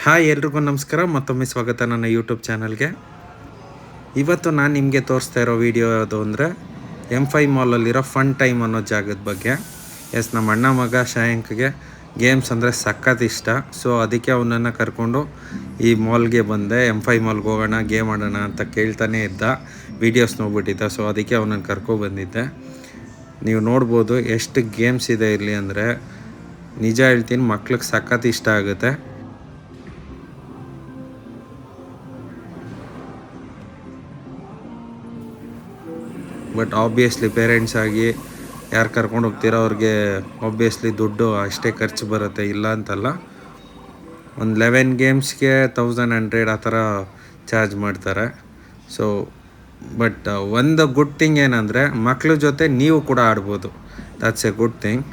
Hi ಎಲ್ರಿಗೂ ನಮಸ್ಕಾರ, ಮತ್ತೊಮ್ಮೆ ಸ್ವಾಗತ ನನ್ನ ಯೂಟ್ಯೂಬ್ ಚಾನಲ್ಗೆ. ಇವತ್ತು ನಾನು ನಿಮಗೆ ತೋರಿಸ್ತಾ ಇರೋ ವಿಡಿಯೋ ಯಾವುದು ಅಂದರೆ M5 ಮಾಲಲ್ಲಿರೋ ಫನ್ ಟೈಮ್ ಅನ್ನೋ ಜಾಗದ ಬಗ್ಗೆ. ನಮ್ಮ ಅಣ್ಣ ಮಗ ಶಾಯಂಕ್ಗೆ ಗೇಮ್ಸ್ ಅಂದರೆ ಸಖತ್ ಇಷ್ಟ. ಸೊ ಅದಕ್ಕೆ ಅವನನ್ನು ಕರ್ಕೊಂಡು ಈ ಮಾಲ್ಗೆ ಬಂದೆ. M5 ಮಾಲ್ಗೆ ಹೋಗೋಣ, ಗೇಮ್ ಆಡೋಣ ಅಂತ ಕೇಳ್ತಾನೆ ಇದ್ದ, ವೀಡಿಯೋಸ್ ನೋಡ್ಬಿಟ್ಟಿದ್ದ. ಸೊ ಅದಕ್ಕೆ ಅವನನ್ನು ಕರ್ಕೊಬಂದಿದ್ದೆ. ನೀವು ನೋಡ್ಬೋದು ಎಷ್ಟು ಗೇಮ್ಸ್ ಇದೆ ಇಲ್ಲಿ ಅಂದರೆ, ನಿಜ ಹೇಳ್ತೀನಿ ಮಕ್ಳಿಗೆ ಸಖತ್ ಇಷ್ಟ ಆಗುತ್ತೆ. ಬಟ್ ಆಬ್ವಿಯಸ್ಲಿ ಪೇರೆಂಟ್ಸ್ ಆಗಿ ಯಾರು ಕರ್ಕೊಂಡು ಹೋಗ್ತೀರೋ ಅವ್ರಿಗೆ ಆಬ್ವಿಯಸ್ಲಿ ದುಡ್ಡು ಅಷ್ಟೇ ಖರ್ಚು ಬರುತ್ತೆ, ಇಲ್ಲ ಅಂತಲ್ಲ. ಒಂದು 11 ಗೇಮ್ಸ್ಗೆ 1100 ಆ ಥರ ಚಾರ್ಜ್ ಮಾಡ್ತಾರೆ. ಸೊ ಬಟ್ ಒಂದು ಗುಡ್ ಥಿಂಗ್ ಏನಂದರೆ ಮಕ್ಳ ಜೊತೆ ನೀವು ಕೂಡ ಆಡ್ಬೋದು. That's a good thing.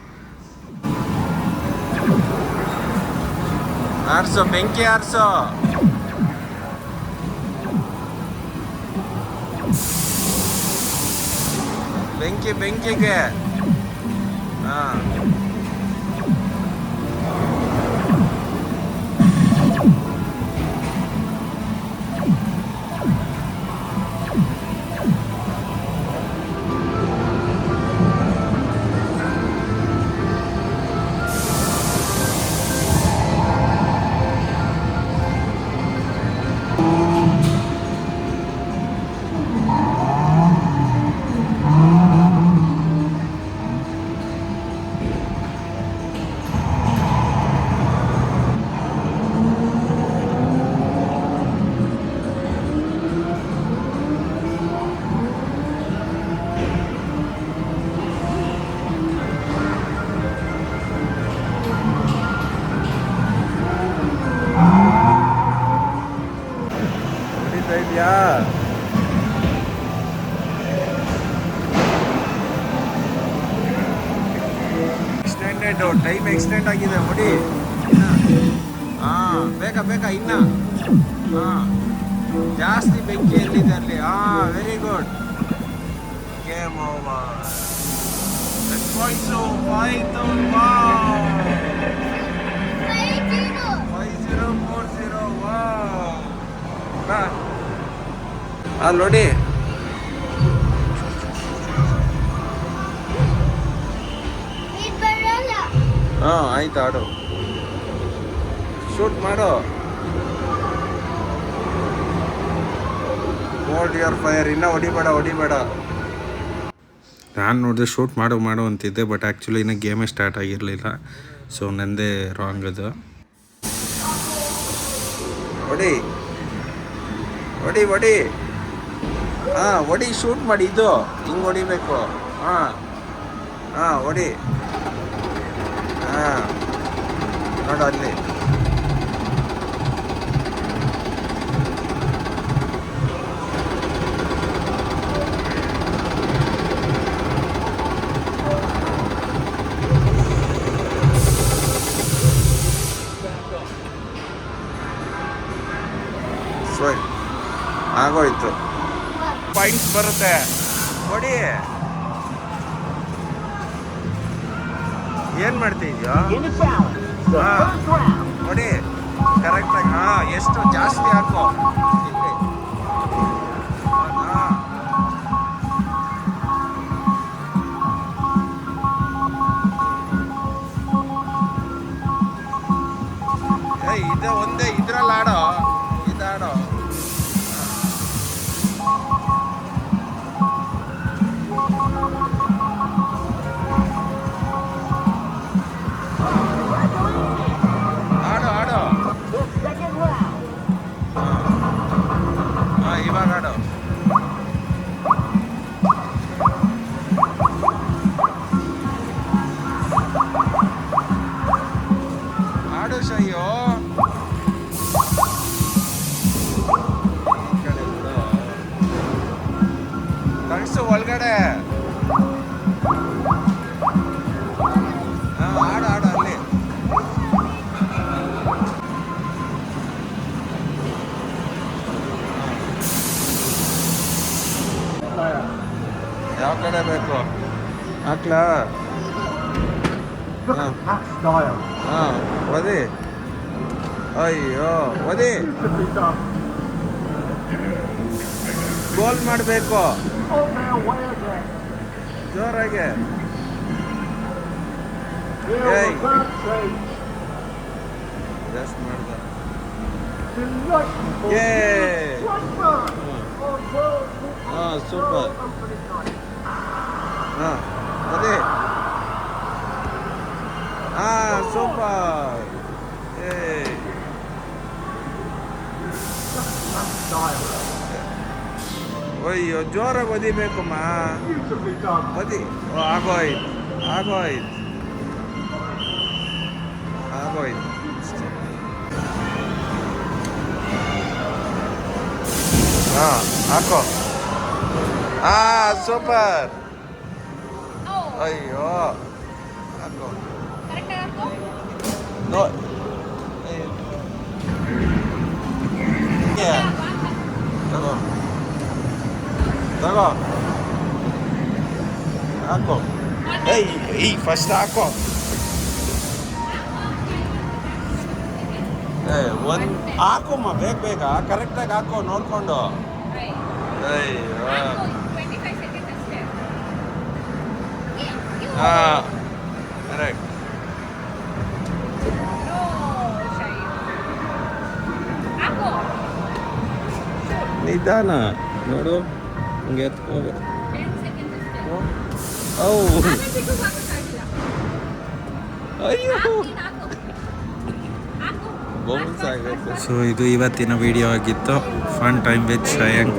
ಆರ್ಸೋ ಬೆಂಕಿ ಆರ್ಸೋ. ಬೆಂಕಿಗೆ ಹಾಂ. ಇದೆಯಾ ಎಕ್ಸ್ಟೆಂಡೆಡ್ ಟೈಮ್ ಎಕ್ಸ್ಟೆಂಡ್ ಆಗಿದೆ ನೋಡಿ. ಹಾಂ ಬೇಕಾ ಇನ್ನ ಹಾಂ ಜಾಸ್ತಿ ಬೆಂಕಿ ಎಲ್ಲಿದೆ ಅಲ್ಲಿ. ಹಾಂ ವೆರಿ ಗುಡ್. Game over. ಹೋಯ್ತು 5040. ಅಲ್ಲಿ ನೋಡಿ, ಹಾಂ ಆಯ್ತು ಆಡು, ಶೂಟ್ ಮಾಡು. Hold your fire. ಇನ್ನೂ ಹೊಡಿಬೇಡ. ನಾನು ನೋಡಿದೆ ಶೂಟ್ ಮಾಡು ಅಂತಿದ್ದೆ, ಬಟ್ ಆ್ಯಕ್ಚುಲಿ ಇನ್ನೂ ಗೇಮೇ ಸ್ಟಾರ್ಟ್ ಆಗಿರಲಿಲ್ಲ. ಸೊ ನಂದೇ ರಾಂಗ್ ಅದು. ಹೊಡಿ ಹಾಂ ಹೊಡಿ, ಶೂಟ್ ಮಾಡಿ. ಇದು ಹಿಂಗೆ ಹೊಡಿಬೇಕು. ಹಾಂ ಹೊಡಿ. ಹಾಂ ನೋಡು ಅಲ್ಲಿ. ಸರಿ ಆಗೋಯ್ತು. ಪಾಯಿಂಟ್ಸ್ ಬರುತ್ತೆ. ನೋಡಿ ಏನು ಮಾಡ್ತಿದ್ಯೋ. ಹಾಂ ನೋಡಿ ಕರೆಕ್ಟಾಗಿ. ಹಾಂ ಎಷ್ಟು ಜಾಸ್ತಿ ಹಾಕೋ ಇಲ್ಲಿ. ಹಾಂ ಇದು ಒಂದೇ ಇದ್ರಲ್ಲಿ ಆಡೋ. ಇದಾಡೋ. ಇವಾಗ ಆಡು. ಶಯ್ಯೋ. ಕಳ್ಸು ಒಳಗಡೆ. ಆಡು ಅಲ್ಲಿ. ಯಾವ ಕಡೆ ಬೇಕು ಹಾಕ್ಲಾ? ಹಾಂ ಓದಿ. ಅಯ್ಯೋ ಓದಿ ಗೋಲ್ ಮಾಡಬೇಕು ಜೋರಾಗೆ ಜಸ್ಟ್ ಮಾಡ್ದ ಹಾಂ ಸೂಪರ್ ಹಾಂ ಅದೇ ಹಾಂ ಸೂಪರ್ ಅಯ್ಯೋ ಜೋರಾಗಿ ಒದಿಬೇಕಮ್ಮ ಒದಿ ಆಗೋಯ್ತು ಆಗೋಯ್ತು ಆಗೋಯ್ತು ಹಾಂ ಹಾಕೋ ಹಾಂ ಸೂಪರ್ ಅಯ್ಯೋ ಹಾಕೋ ನೋ ತಗೋ ತಗೋ ಹಾಕೋ ಏಯ್ ಫಸ್ಟ್ ಹಾಕೋ ಒಂದು ಹಾಕೋಮ್ಮ ಬೇಗ ಬೇಗ ಕರೆಕ್ಟಾಗಿ ಹಾಕೋ ನೋಡ್ಕೊಂಡು ಅಯ್ಯೋ ಹಾಂ ಕರೆಕ್ಟ್ ನಿಧಾನ ನೋಡು ಹಂಗೆ ಎತ್ಕೋಬೇಕು ಅಯ್ಯೋ ಸೊ ಇದು ಇವತ್ತಿನ ವಿಡಿಯೋ ಆಗಿತ್ತು fun time with Shreyank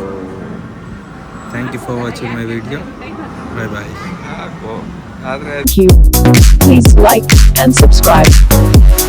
thank you for watching my video bye bye. Please like and subscribe.